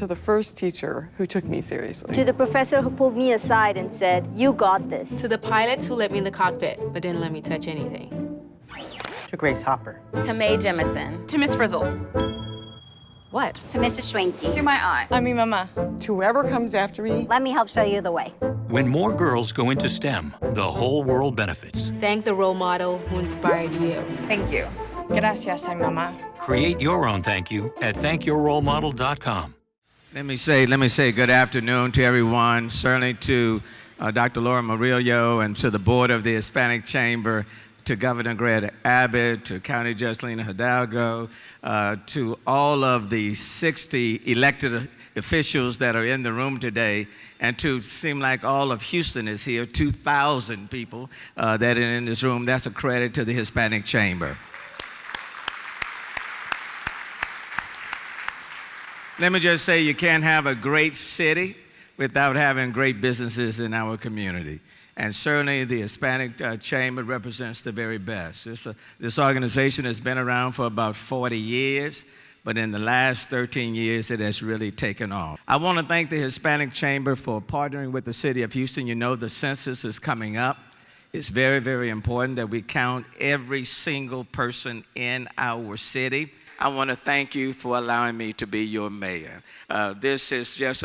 to the first teacher who took me seriously. To the professor who pulled me aside and said, "You got this." To the pilots who let me in the cockpit but didn't let me touch anything. To Grace Hopper. To Mae Jemison. To Miss Frizzle. What? To Mrs. Schwenke. To my aunt. I'm your mama. To whoever comes after me, Let me help show you the way. When more girls go into STEM, the whole world benefits. Thank the role model who inspired you. Thank you. Gracias, ay mamá. Create your own thank you at thankyourrolemodel.com. Let me say good afternoon to everyone, certainly to Dr. Laura Aurelio and to the board of the Hispanic Chamber, to Governor Greg Abbott, to County Judge Lena Hidalgo, to all of the 60 elected officials that are in the room today, and to seem like all of Houston is here, 2,000 people that are in this room. That's a credit to the Hispanic Chamber. Let me just say, you can't have a great city without having great businesses in our community. And certainly the Hispanic Chamber represents the very best. This organization has been around for about 40 years, but in the last 13 years, it has really taken off. I want to thank the Hispanic Chamber for partnering with the city of Houston. You know the census is coming up. It's very, very important that we count every single person in our city. I want to thank you for allowing me to be your mayor. This is just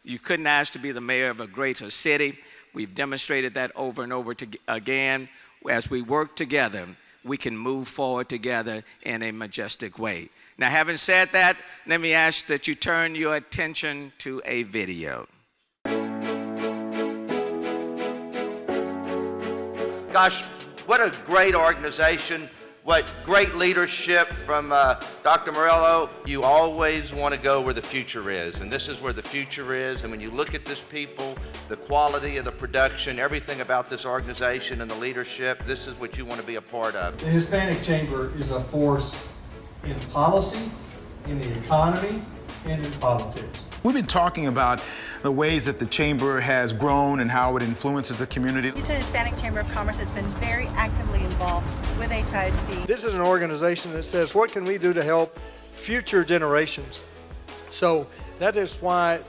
you couldn't ask to be the mayor of a greater city. We've demonstrated that over and over again. As we work together, we can move forward together in a majestic way. Now, having said that, let me ask that you turn your attention to a video. Gosh, what a great organization. What great leadership from Dr. Morello. You always want to go where the future is, and this is where the future is. And when you look at this people, the quality of the production, everything about this organization and the leadership, this is what you want to be a part of. The Hispanic Chamber is a force in policy, in the economy, and in politics. We've been talking about the ways that the Chamber has grown and how it influences the community. Houston Hispanic Chamber of Commerce has been very actively involved with HISD. This is an organization that says, what can we do to help future generations? So that is why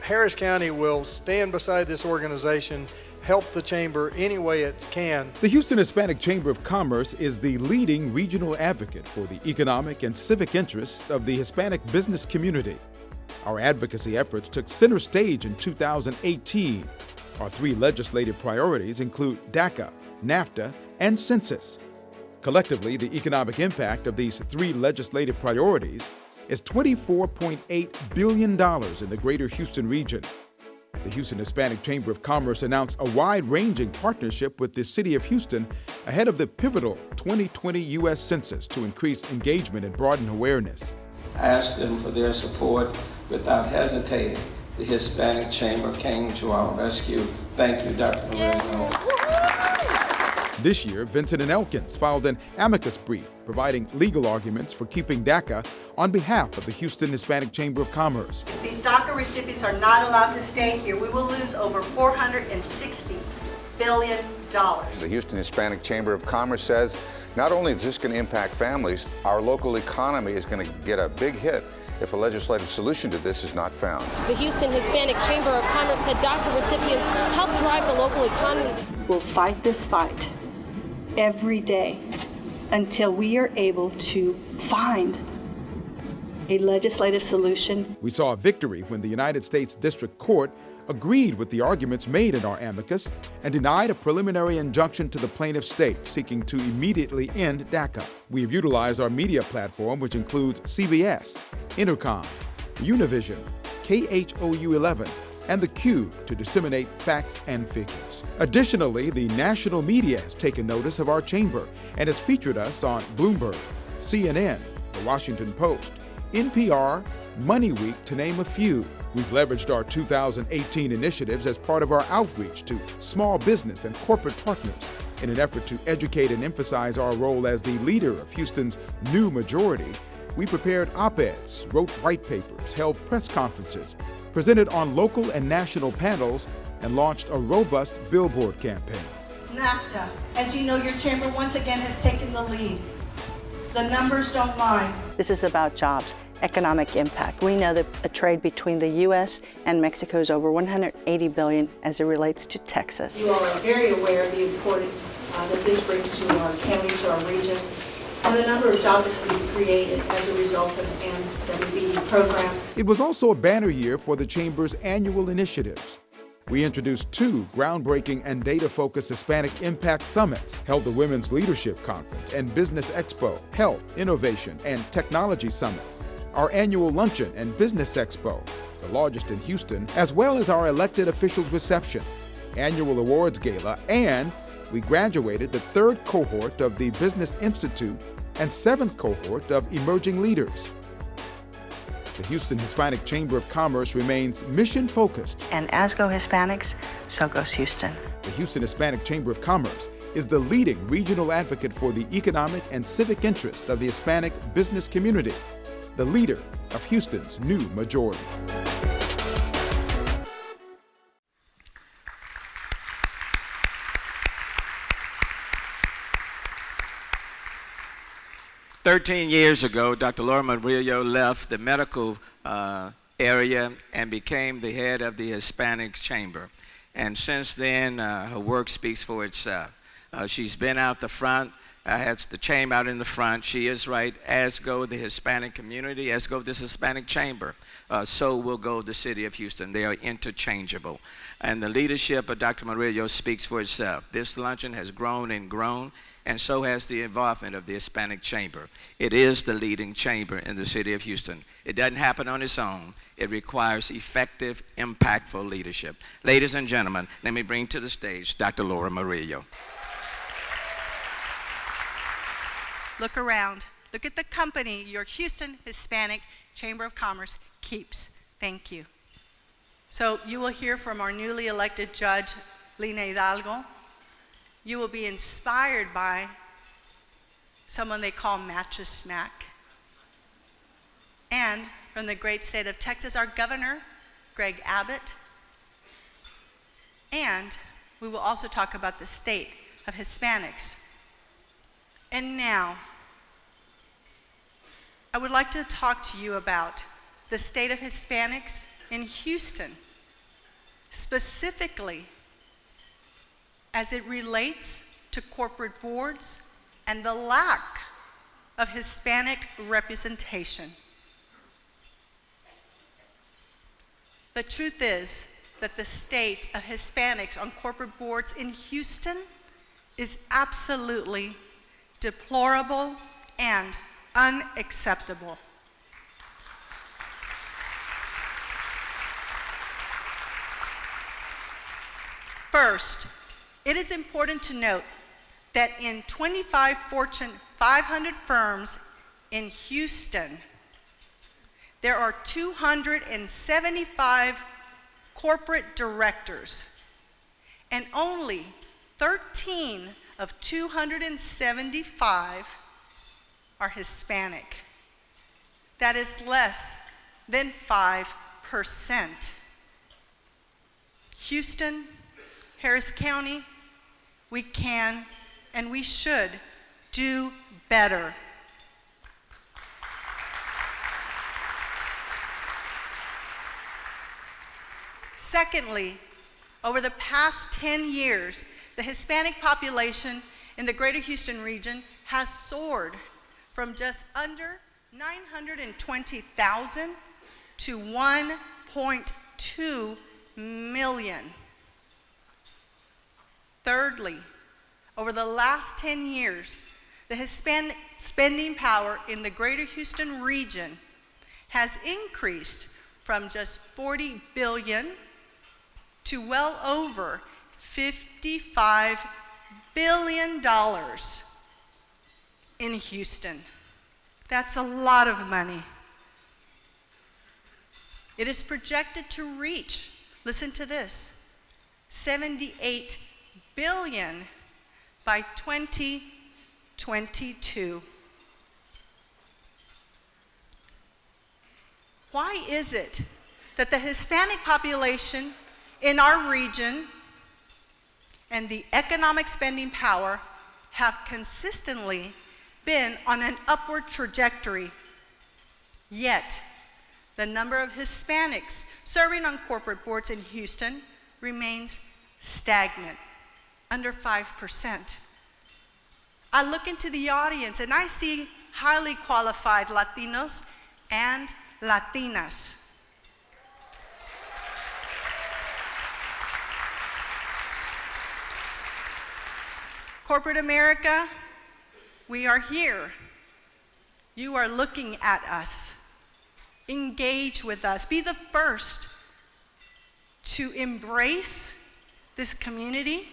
Harris County will stand beside this organization, help the Chamber any way it can. The Houston Hispanic Chamber of Commerce is the leading regional advocate for the economic and civic interests of the Hispanic business community. Our advocacy efforts took center stage in 2018. Our 3 legislative priorities include DACA, NAFTA, and census. Collectively, the economic impact of these 3 legislative priorities is $24.8 billion in the greater Houston region. The Houston Hispanic Chamber of Commerce announced a wide-ranging partnership with the City of Houston ahead of the pivotal 2020 U.S. Census to increase engagement and broaden awareness. I asked them for their support without hesitating. The Hispanic Chamber came to our rescue. Thank you, Dr. Morello. This year, Vincent and Elkins filed an amicus brief providing legal arguments for keeping DACA on behalf of the Houston Hispanic Chamber of Commerce. If these DACA recipients are not allowed to stay here, we will lose over $460 billion. The Houston Hispanic Chamber of Commerce says not only is this going to impact families, our local economy is going to get a big hit if a legislative solution to this is not found. The Houston Hispanic Chamber of Commerce said DACA recipients help drive the local economy. We'll fight this fight every day until we are able to find a legislative solution. We saw a victory when the United States District Court agreed with the arguments made in our amicus and denied a preliminary injunction to the plaintiff state seeking to immediately end DACA. We have utilized our media platform, which includes CBS, Intercom, Univision, KHOU 11, and the Q to disseminate facts and figures. Additionally, the national media has taken notice of our chamber and has featured us on Bloomberg, CNN, The Washington Post, NPR, Money Week, to name a few. We've leveraged our 2018 initiatives as part of our outreach to small business and corporate partners in an effort to educate and emphasize our role as the leader of Houston's new majority. We prepared op-eds, wrote white papers, held press conferences, presented on local and national panels, and launched a robust billboard campaign. NAFTA, as you know, your chamber once again has taken the lead. The numbers don't lie. This is about jobs. economic impact. We know that a trade between the U.S. and Mexico is over $180 billion as it relates to Texas. You all are very aware of the importance that this brings to our county, to our region, and the number of jobs that can be created as a result of the MWBE program. It was also a banner year for the Chamber's annual initiatives. We introduced 2 groundbreaking and data-focused Hispanic Impact Summits, held the Women's Leadership Conference and Business Expo, Health, Innovation, and Technology Summit, our annual Luncheon and Business Expo, the largest in Houston, as well as our elected officials reception, annual awards gala, and we graduated the 3rd cohort of the Business Institute and 7th cohort of Emerging Leaders. The Houston Hispanic Chamber of Commerce remains mission-focused. And as go Hispanics, so goes Houston. The Houston Hispanic Chamber of Commerce is the leading regional advocate for the economic and civic interest of the Hispanic business community, the leader of Houston's new majority. "13 years ago, Dr. Laura Aurelio left the medical area and became the head of the Hispanic Chamber. And since then, her work speaks for itself. She's been out the front, has the chamber out in the front. She is right, as go the Hispanic community, as go this Hispanic Chamber. So will go the city of Houston. They are interchangeable. And the leadership of Dr. Morello speaks for itself. This luncheon has grown and grown, and so has the involvement of the Hispanic Chamber. It is the leading chamber in the city of Houston. It doesn't happen on its own. It requires effective, impactful leadership. Ladies and gentlemen, let me bring to the stage Dr. Laura Aurelio. Look around. Look at the company your Houston Hispanic Chamber of Commerce keeps. Thank you. So you will hear from our newly elected judge, Lena Hidalgo. You will be inspired by someone they call Mattress Mack. And from the great state of Texas, our governor, Greg Abbott. And we will also talk about the state of Hispanics. And now, I would like to talk to you about the state of Hispanics in Houston, specifically as it relates to corporate boards and the lack of Hispanic representation. The truth is that the state of Hispanics on corporate boards in Houston is absolutely deplorable and unacceptable. First, it is important to note that in 25 Fortune 500 firms in Houston, there are 275 corporate directors, and only 13 of 275 are Hispanic. That is less than 5%. Houston, Harris County, we can and we should do better. Secondly, over the past 10 years, the Hispanic population in the greater Houston region has soared from just under 920,000 to 1.2 million. Thirdly, over the last 10 years, the Hispanic spending power in the greater Houston region has increased from just $40 billion to well over $55 billion in Houston. That's a lot of money. It is projected to reach, listen to this, $78 billion by 2022. Why is it that the Hispanic population in our region and the economic spending power have consistently been on an upward trajectory? Yet, the number of Hispanics serving on corporate boards in Houston remains stagnant, under 5%. I look into the audience and I see highly qualified Latinos and Latinas. Corporate America, we are here. You are looking at us. Engage with us. Be the first to embrace this community.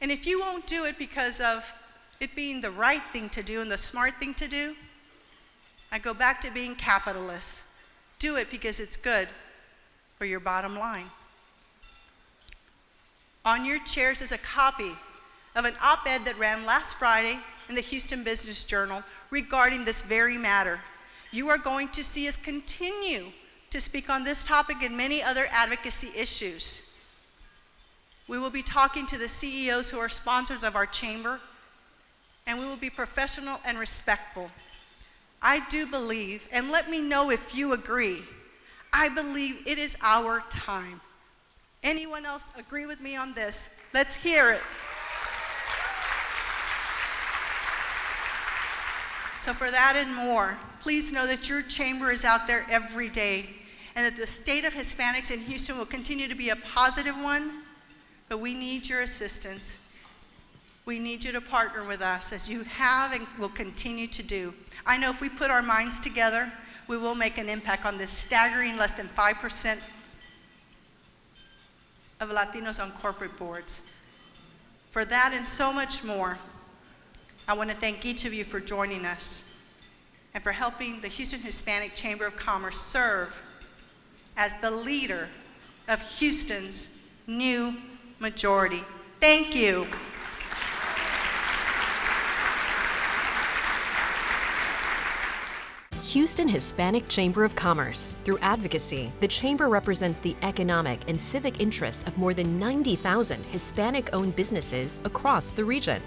And if you won't do it because of it being the right thing to do and the smart thing to do, I go back to being capitalist. Do it because it's good for your bottom line. On your chairs is a copy of an op-ed that ran last Friday in the Houston Business Journal regarding this very matter. You are going to see us continue to speak on this topic and many other advocacy issues. We will be talking to the CEOs who are sponsors of our chamber, and we will be professional and respectful. I do believe, and let me know if you agree, I believe it is our time. Anyone else agree with me on this? Let's hear it. So for that and more, please know that your chamber is out there every day, and that the state of Hispanics in Houston will continue to be a positive one, but we need your assistance. We need you to partner with us as you have and will continue to do. I know if we put our minds together, we will make an impact on this staggering less than 5% of Latinos on corporate boards. For that and so much more, I want to thank each of you for joining us and for helping the Houston Hispanic Chamber of Commerce serve as the leader of Houston's new majority. Thank you. Houston Hispanic Chamber of Commerce. Through advocacy, the Chamber represents the economic and civic interests of more than 90,000 Hispanic-owned businesses across the region.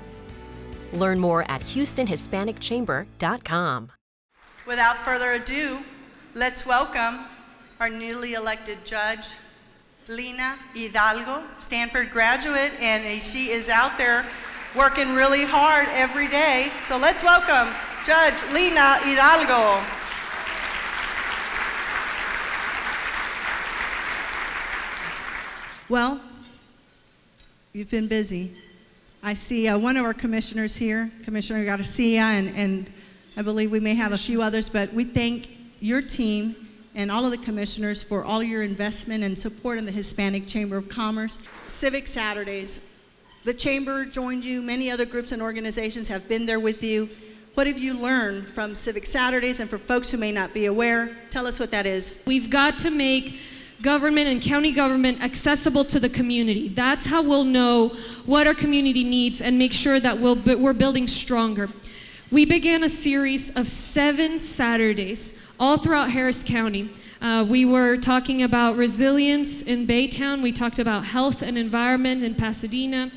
Learn more at HoustonHispanicChamber.com. Without further ado, let's welcome our newly elected judge, Lena Hidalgo, Stanford graduate, and she is out there working really hard every day. So let's welcome Judge Lena Hidalgo. Well, you've been busy. I see one of our commissioners here, Commissioner Garcia, and I believe we may have a few others, but we thank your team and all of the commissioners for all your investment and support in the Hispanic Chamber of Commerce. Civic Saturdays, the Chamber joined you, many other groups and organizations have been there with you. What have you learned from Civic Saturdays? And for folks who may not be aware, tell us what that is. We've got to make government and county government accessible to the community. That's how we'll know what our community needs and make sure that we're building stronger. We began a series of 7 Saturdays all throughout Harris County. We were talking about resilience in Baytown. We talked about health and environment in Pasadena.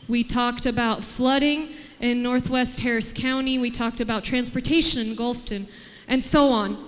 We talked about flooding in Northwest Harris County. We talked about transportation in Gulfton, and so on.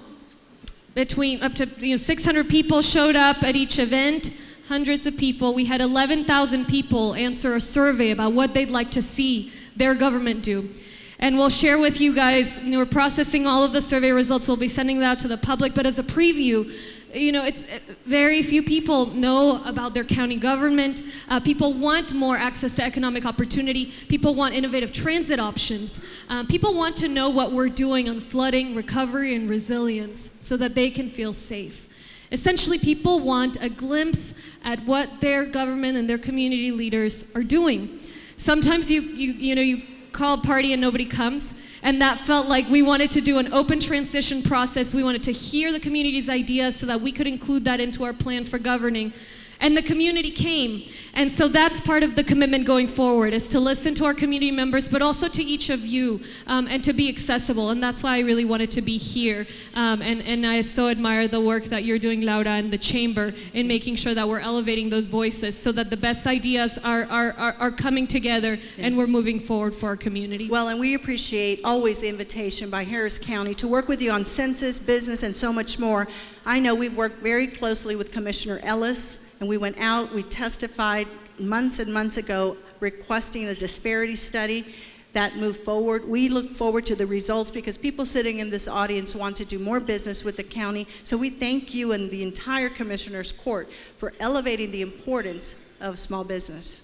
Between up to 600 people showed up at each event, hundreds of people. We had 11,000 people answer a survey about what they'd like to see their government do. And we'll share with you guys, we're processing all of the survey results. We'll be sending that out to the public, but as a preview, it's very few people know about their county government. People want more access to economic opportunity. People want innovative transit options. People want to know what we're doing on flooding, recovery, and resilience so that they can feel safe. Essentially, people want a glimpse at what their government and their community leaders are doing. Sometimes you call a party and nobody comes, and that felt like we wanted to do an open transition process. We wanted to hear the community's ideas so that we could include that into our plan for governing. And the community came. And so that's part of the commitment going forward, is to listen to our community members, but also to each of you, and to be accessible. And that's why I really wanted to be here. And I so admire the work that you're doing, Laura, and the Chamber in making sure that we're elevating those voices so that the best ideas are coming together, and we're moving forward for our community. Well, and we appreciate always the invitation by Harris County to work with you on census, business, and so much more. I know we've worked very closely with Commissioner Ellis, and we went out, we testified months and months ago requesting a disparity study that moved forward. We look forward to the results because people sitting in this audience want to do more business with the county. So we thank you and the entire Commissioner's Court for elevating the importance of small business.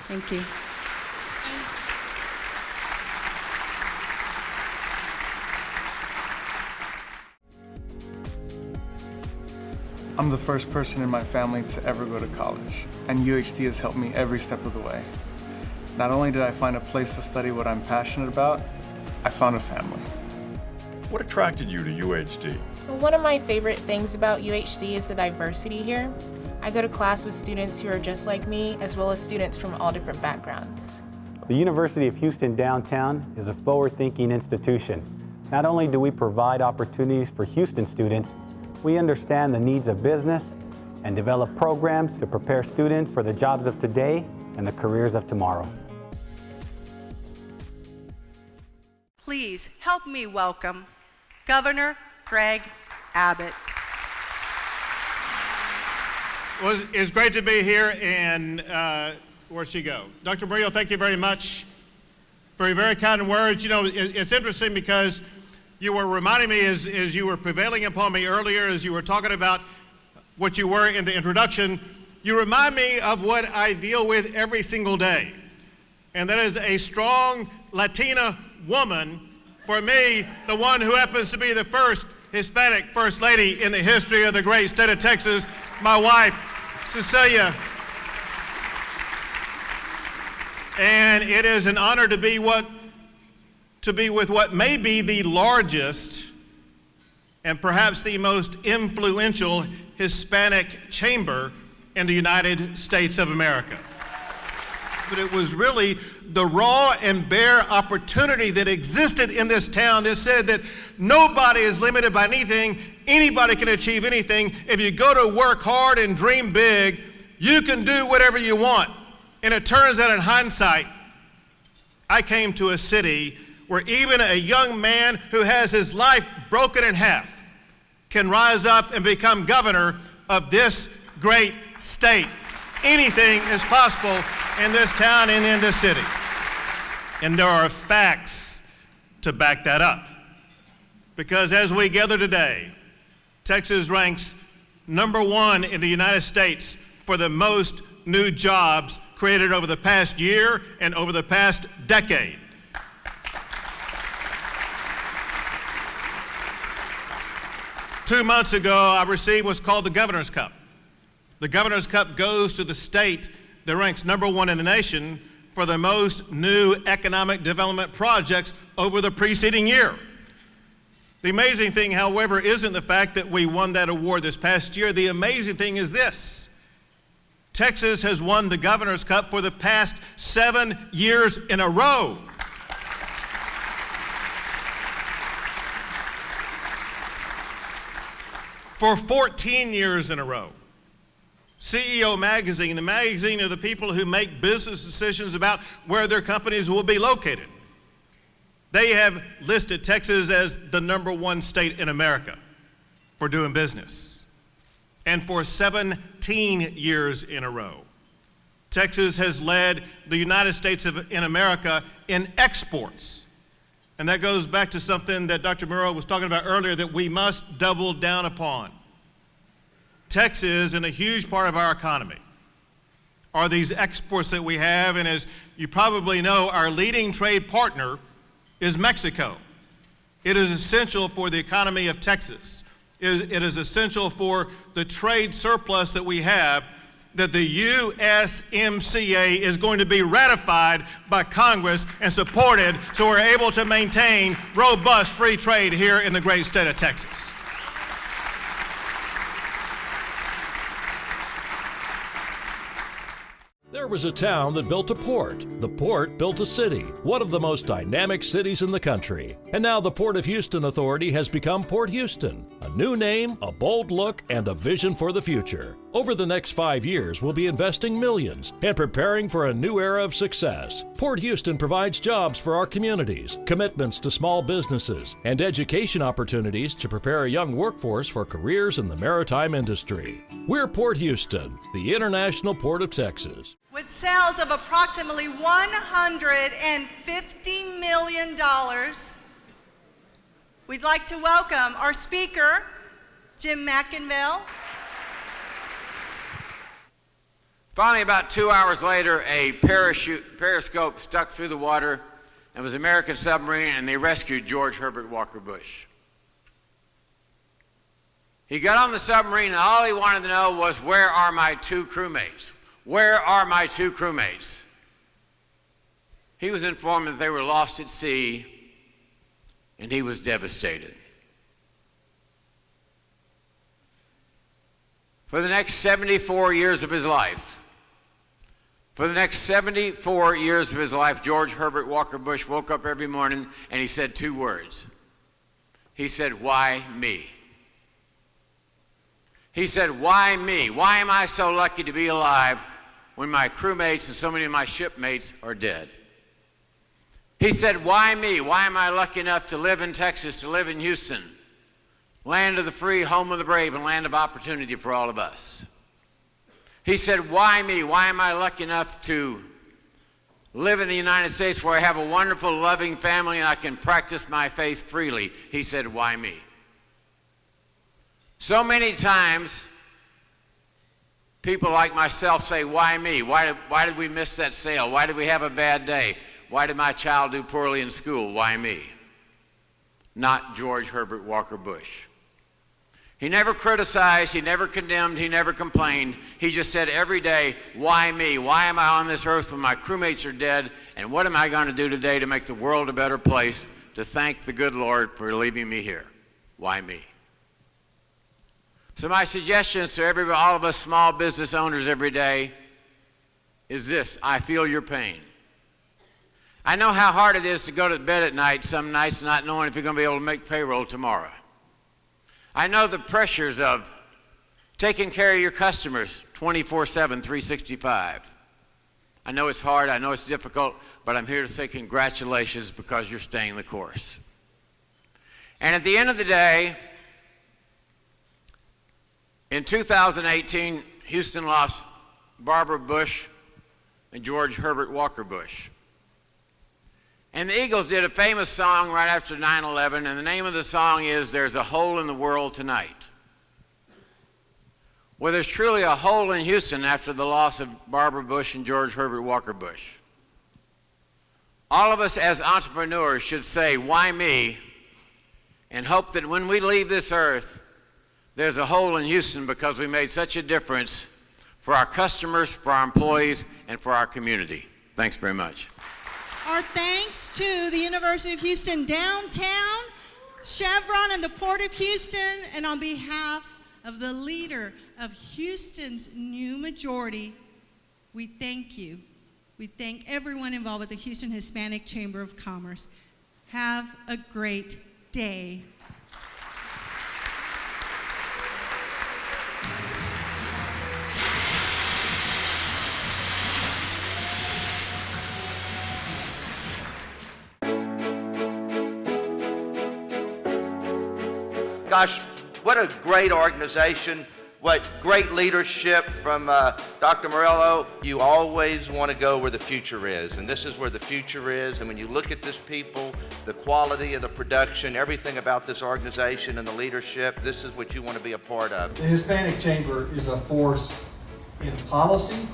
Thank you. I'm the first person in my family to ever go to college, and UHD has helped me every step of the way. Not only did I find a place to study what I'm passionate about, I found a family. What attracted you to UHD? Well, one of my favorite things about UHD is the diversity here. I go to class with students who are just like me, as well as students from all different backgrounds. The University of Houston Downtown is a forward-thinking institution. Not only do we provide opportunities for Houston students, we understand the needs of business and develop programs to prepare students for the jobs of today and the careers of tomorrow. Please help me welcome Governor Greg Abbott. Well, it's great to be here, and where'd she go? Dr. Morello, thank you very much for your very kind words. You know, it's interesting because you were reminding me as you were prevailing upon me earlier, as you were talking about what you were in the introduction, you remind me of what I deal with every single day. And that is a strong Latina woman, for me, the one who happens to be the first Hispanic First Lady in the history of the great state of Texas, my wife, Cecilia. And it is an honor to be with what may be the largest and perhaps the most influential Hispanic chamber in the United States of America. But it was really the raw and bare opportunity that existed in this town that said that nobody is limited by anything, anybody can achieve anything. If you go to work hard and dream big, you can do whatever you want. And it turns out in hindsight, I came to a city where even a young man who has his life broken in half can rise up and become governor of this great state. Anything is possible in this town and in this city. And there are facts to back that up. Because as we gather today, Texas ranks #1 in the United States for the most new jobs created over the past year and over the past decade. Two months ago, I received what's called the Governor's Cup. The Governor's Cup goes to the state that ranks #1 in the nation for the most new economic development projects over the preceding year. The amazing thing, however, isn't the fact that we won that award this past year. The amazing thing is this: Texas has won the Governor's Cup for the past 7 years in a row. For 14 years in a row. CEO Magazine, the magazine of the people who make business decisions about where their companies will be located, they have listed Texas as the #1 state in America for doing business. And for 17 years in a row, Texas has led the United States in America in exports. And that goes back to something that Dr. Morello was talking about earlier that we must double down upon. Texas, and a huge part of our economy, are these exports that we have, and as you probably know, our leading trade partner is Mexico. It is essential for the economy of Texas. It is essential for the trade surplus that we have, that the USMCA is going to be ratified by Congress and supported so we're able to maintain robust free trade here in the great state of Texas. There was a town that built a port. The port built a city, one of the most dynamic cities in the country. And now the Port of Houston Authority has become Port Houston. A new name, a bold look, and a vision for the future. Over the next 5 years, we'll be investing millions and preparing for a new era of success. Port Houston provides jobs for our communities, commitments to small businesses, and education opportunities to prepare a young workforce for careers in the maritime industry. We're Port Houston, the International Port of Texas. With sales of approximately $150 million, we'd like to welcome our speaker, Jim McInville. Finally, about 2 hours later, a periscope stuck through the water. It was an American submarine, and they rescued George Herbert Walker Bush. He got on the submarine, and all he wanted to know was, where are my two crewmates? Where are my two crewmates? He was informed that they were lost at sea, and he was devastated. For the next 74 years of his life, George Herbert Walker Bush woke up every morning and he said two words. He said, why me? He said, why me? Why am I so lucky to be alive when my crewmates and so many of my shipmates are dead? He said, why me? Why am I lucky enough to live in Texas, to live in Houston, land of the free, home of the brave, and land of opportunity for all of us? He said, why me? Why am I lucky enough to live in the United States where I have a wonderful, loving family and I can practice my faith freely? He said, why me? So many times, people like myself say, why me? Why did we miss that sale? Why did we have a bad day? Why did my child do poorly in school? Why me? Not George Herbert Walker Bush. He never criticized, he never condemned, he never complained. He just said every day, why me? Why am I on this earth when my crewmates are dead? And what am I going to do today to make the world a better place, to thank the good Lord for leaving me here? Why me? So my suggestions to all of us small business owners every day is this: I feel your pain. I know how hard it is to go to bed at night, some nights not knowing if you're going to be able to make payroll tomorrow. I know the pressures of taking care of your customers 24/7, 365. I know it's hard, I know it's difficult, but I'm here to say congratulations because you're staying the course. And at the end of the day, in 2018, Houston lost Barbara Bush and George Herbert Walker Bush. And the Eagles did a famous song right after 9/11, and the name of the song is There's a Hole in the World Tonight. Well, there's truly a hole in Houston after the loss of Barbara Bush and George Herbert Walker Bush. All of us as entrepreneurs should say, why me? And hope that when we leave this earth, there's a hole in Houston because we made such a difference for our customers, for our employees, and for our community. Thanks very much. Our thanks to the University of Houston Downtown, Chevron, and the Port of Houston, and on behalf of the leader of Houston's new majority, we thank you. We thank everyone involved with the Houston Hispanic Chamber of Commerce. Have a great day. Gosh, what a great organization, what great leadership from Dr. Morello. You always want to go where the future is, and this is where the future is. And when you look at this people, the quality of the production, everything about this organization and the leadership, this is what you want to be a part of. The Hispanic Chamber is a force in policy,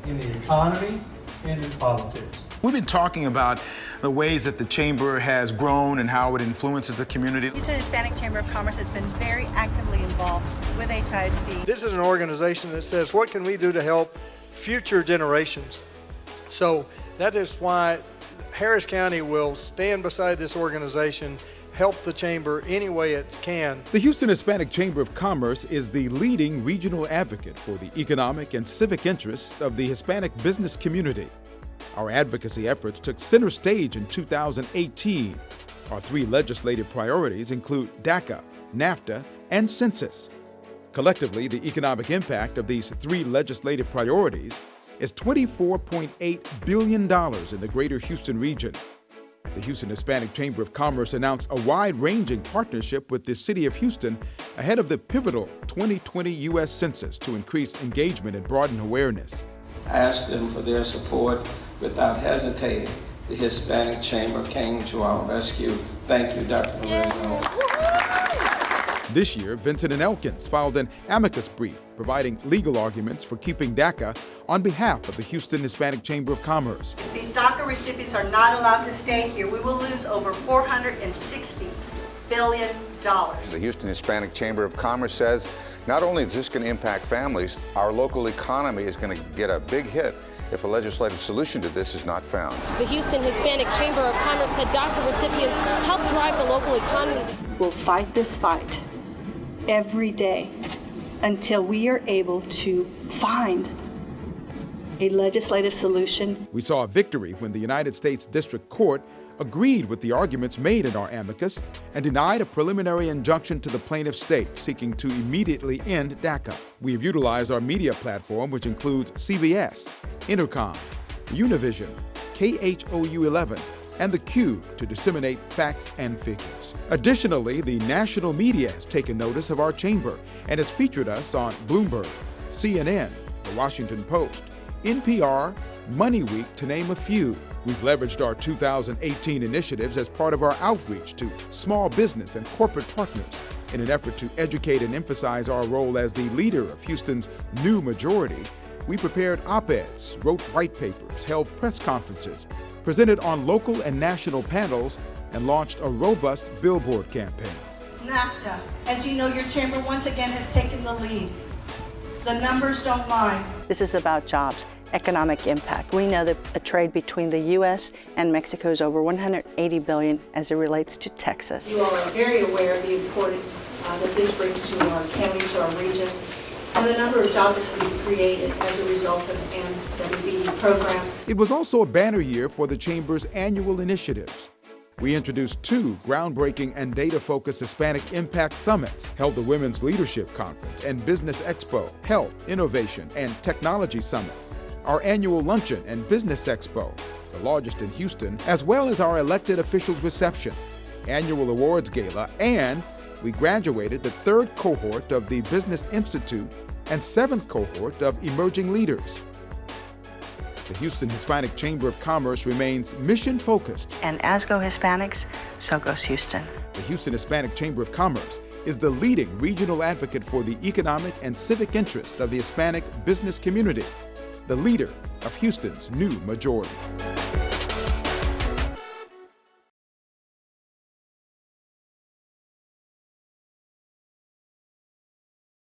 in the economy, and in politics. We've been talking about the ways that the Chamber has grown and how it influences the community. Houston Hispanic Chamber of Commerce has been very actively involved with HISD. This is an organization that says, what can we do to help future generations? So that is why Harris County will stand beside this organization, help the chamber any way it can. The Houston Hispanic Chamber of Commerce is the leading regional advocate for the economic and civic interests of the Hispanic business community. Our advocacy efforts took center stage in 2018. Our 3 legislative priorities include DACA, NAFTA, and census. Collectively, the economic impact of these 3 legislative priorities is $24.8 billion in the greater Houston region. The Houston Hispanic Chamber of Commerce announced a wide-ranging partnership with the City of Houston ahead of the pivotal 2020 U.S. Census to increase engagement and broaden awareness. I asked them for their support without hesitating. The Hispanic Chamber came to our rescue. Thank you, Dr. Morello. This year, Vincent and Elkins filed an amicus brief providing legal arguments for keeping DACA on behalf of the Houston Hispanic Chamber of Commerce. If these DACA recipients are not allowed to stay here, we will lose over $460 billion. The Houston Hispanic Chamber of Commerce says not only is this going to impact families, our local economy is going to get a big hit if a legislative solution to this is not found. The Houston Hispanic Chamber of Commerce said DACA recipients help drive the local economy. We'll fight this fight every day until we are able to find a legislative solution. We saw a victory when the United States District Court agreed with the arguments made in our amicus and denied a preliminary injunction to the plaintiff state seeking to immediately end DACA. We have utilized our media platform, which includes CBS, Intercom, Univision, KHOU 11, and the Q to disseminate facts and figures. Additionally, the national media has taken notice of our chamber and has featured us on Bloomberg, CNN, The Washington Post, NPR, Money Week, to name a few. We've leveraged our 2018 initiatives as part of our outreach to small business and corporate partners in an effort to educate and emphasize our role as the leader of Houston's new majority. We prepared op-eds, wrote white papers, held press conferences, presented on local and national panels, and launched a robust billboard campaign. NAFTA, as you know, your chamber once again has taken the lead. The numbers don't lie. This is about jobs, economic impact. We know that a trade between the U.S. and Mexico is over $180 billion as it relates to Texas. You all are very aware of the importance that this brings to our county, to our region, and the number of jobs that can be created as a result of the MWBE program. It was also a banner year for the Chamber's annual initiatives. We introduced 2 groundbreaking and data-focused Hispanic Impact Summits, held the Women's Leadership Conference and Business Expo, Health, Innovation, and Technology Summit, our annual Luncheon and Business Expo, the largest in Houston, as well as our elected officials reception, annual awards gala, and we graduated the 3rd cohort of the Business Institute and 7th cohort of Emerging Leaders. The Houston Hispanic Chamber of Commerce remains mission-focused. And as go Hispanics, so goes Houston. The Houston Hispanic Chamber of Commerce is the leading regional advocate for the economic and civic interests of the Hispanic business community, the leader of Houston's new majority.